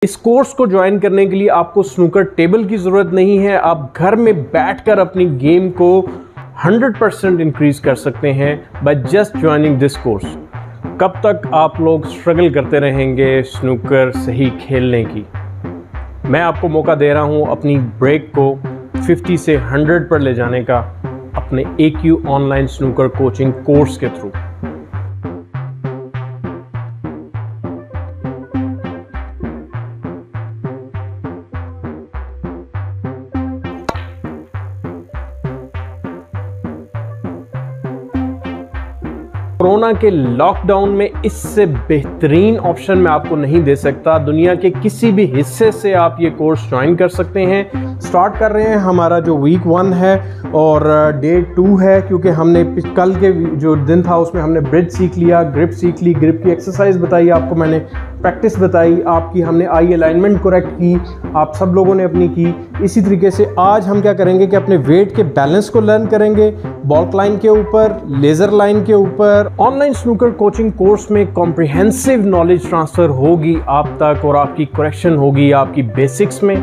इस कोर्स को ज्वाइन करने के लिए आपको स्नूकर टेबल की ज़रूरत नहीं है। आप घर में बैठकर अपनी गेम को 100% इंक्रीज कर सकते हैं by just joining this course. कब तक आप लोग स्ट्रगल करते रहेंगे स्नूकर सही खेलने की? मैं आपको मौका दे रहा हूं अपनी ब्रेक को 50 से 100 पर ले जाने का अपने AQ online snooker coaching course के थ्रू। कोरोना के लॉकडाउन में इससे बेहतरीन ऑप्शन मैं आपको नहीं दे सकता। दुनिया के किसी भी हिस्से से आप ये कोर्स ज्वाइन कर सकते हैं। स्टार्ट कर रहे हैं, हमारा जो वीक 1 है और डे 2 है, क्योंकि हमने कल के जो दिन था उसमें हमने ब्रिज सीख लिया, ग्रिप सीख ली, ग्रिप की एक्सरसाइज बताई आपको, मैंने प्रैक्टिस बताई आपकी, हमने आई अलाइनमेंट करेक्ट की, आप सब लोगों ने अपनी की। इसी तरीके से आज हम क्या करेंगे कि अपने वेट के बैलेंस को लर्न करेंगे, बॉल लाइन के ऊपर, लेज़र लाइन के ऊपर। ऑनलाइन स्नूकर कोचिंग कोर्स में कॉम्प्रिहेंसिव नॉलेज ट्रांसफ़र होगी आप तक और आपकी करेक्शन होगी आपकी बेसिक्स में।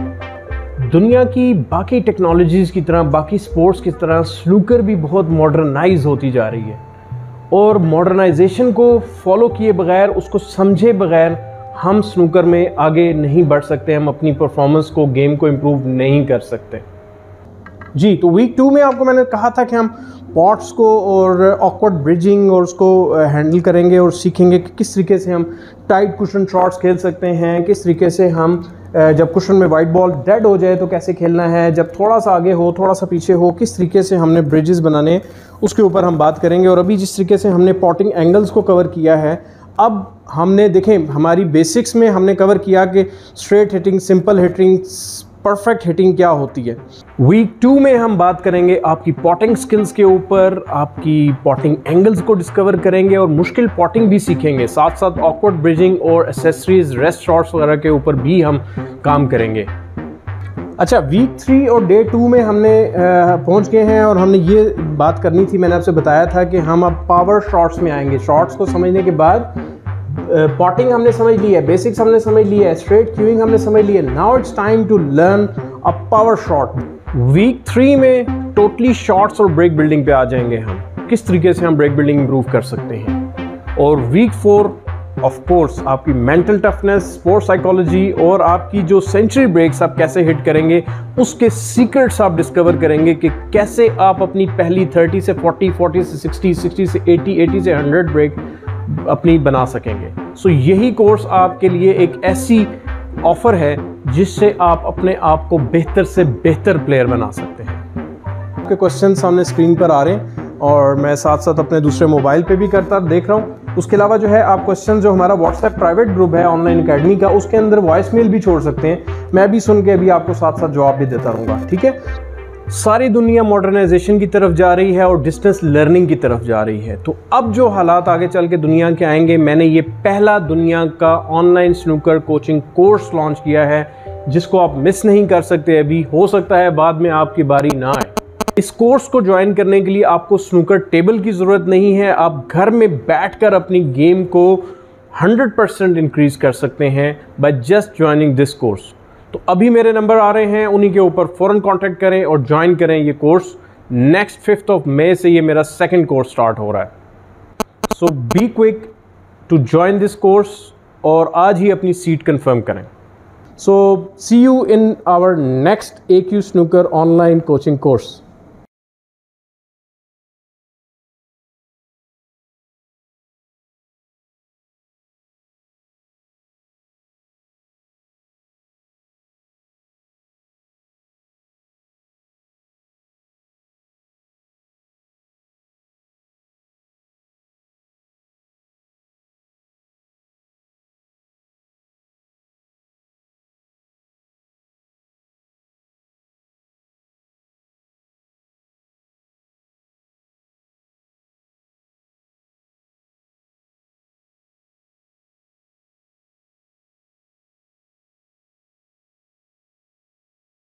दुनिया की बाकी टेक्नोलॉजीज़ की तरह, बाकी स्पोर्ट्स की तरह स्नूकर भी बहुत मॉडर्नाइज होती जा रही है और मॉडर्नाइजेशन को फॉलो किए बगैर, उसको समझे बगैर हम स्नूकर में आगे नहीं बढ़ सकते, हम अपनी परफॉर्मेंस को, गेम को इम्प्रूव नहीं कर सकते। जी, तो वीक 2 में आपको मैंने कहा था कि हम पॉट्स को और ऑकवर्ड ब्रिजिंग और उसको हैंडल करेंगे और सीखेंगे कि किस तरीके से हम टाइट कुशन शॉट्स खेल सकते हैं, किस तरीके से हम जब कुशन में वाइट बॉल डेड हो जाए तो कैसे खेलना है, जब थोड़ा सा आगे हो, थोड़ा सा पीछे हो, किस तरीके से हमने ब्रिजेस बनाने, उसके ऊपर हम बात करेंगे। और अभी जिस तरीके से हमने पॉटिंग एंगल्स को कवर किया है, अब हमने देखें हमारी बेसिक्स में हमने कवर किया कि straight hitting, simple hitting, perfect hitting क्या होती है। वीक 2 में हम बात करेंगे आपकी पॉटिंग स्किल्स के ऊपर, आपकी पॉटिंग एंगल्स को डिस्कवर करेंगे और मुश्किल पॉटिंग भी सीखेंगे। साथ साथ ऑकवर्ड ब्रिजिंग और एसेसरीज, रेस्ट शॉट्स वगैरह के ऊपर भी हम काम करेंगे। अच्छा, वीक 3 और डे 2 में हमने पहुंच गए हैं और हमने ये बात करनी थी, मैंने आपसे बताया था कि हम अब पावर शॉट्स में आएंगे। शॉट्स को समझने के बाद पॉटिंग हमने समझ ली है, बेसिक्स हमने समझ ली है, स्ट्रेट क्यूइंग हमने समझ ली है। Now it's time to learn a power shot. Week 3 में टोटली शॉट्स और ब्रेक बिल्डिंग पे आ जाएंगे हम, किस तरीके से हम ब्रेक बिल्डिंग इंप्रूव कर सकते हैं। और वीक 4 ऑफ कोर्स आपकी मेंटल टफनेस, स्पोर्ट्स साइकोलॉजी और आपकी जो सेंचुरी ब्रेक्स आप कैसे हिट करेंगे, उसके सीक्रेट्स आप डिस्कवर करेंगे कि कैसे आप अपनी पहली 30 से 40, 40 से 60, 60 से 80, 80 से 100 ब्रेक अपनी बना सकेंगे। सो यही कोर्स आपके लिए एक ऐसी ऑफर है जिससे आप अपने आप को बेहतर से बेहतर प्लेयर बना सकते हैं। आपके क्वेश्चन सामने स्क्रीन पर आ रहे हैं और मैं साथ साथ अपने दूसरे मोबाइल पे भी करता देख रहा हूँ। उसके अलावा जो है आप क्वेश्चन जो हमारा व्हाट्सएप प्राइवेट ग्रुप है ऑनलाइन अकेडमी का, उसके अंदर वॉइस मेल भी छोड़ सकते हैं, मैं भी सुन के अभी आपको साथ साथ जवाब भी देता रहूँगा। ठीक है, सारी दुनिया मॉडर्नाइजेशन की तरफ जा रही है और डिस्टेंस लर्निंग की तरफ जा रही है। तो अब जो हालात आगे चल के दुनिया के आएंगे, मैंने ये पहला दुनिया का online snooker coaching course launch किया है जिसको आप मिस नहीं कर सकते। अभी हो सकता है बाद में आपकी बारी ना आए। इस कोर्स को ज्वाइन करने के लिए आपको स्नूकर टेबल की ज़रूरत नहीं है। आप घर में बैठकर अपनी गेम को 100% इंक्रीज कर सकते हैं by just joining this course. तो अभी मेरे नंबर आ रहे हैं, उन्हीं के ऊपर फ़ौरन कांटेक्ट करें और ज्वाइन करें ये कोर्स। नेक्स्ट 5 मई से ये मेरा सेकंड कोर्स स्टार्ट हो रहा है। So be quick to join this course और आज ही अपनी सीट कंफर्म करें। So see you in our next AQ snooker online coaching course.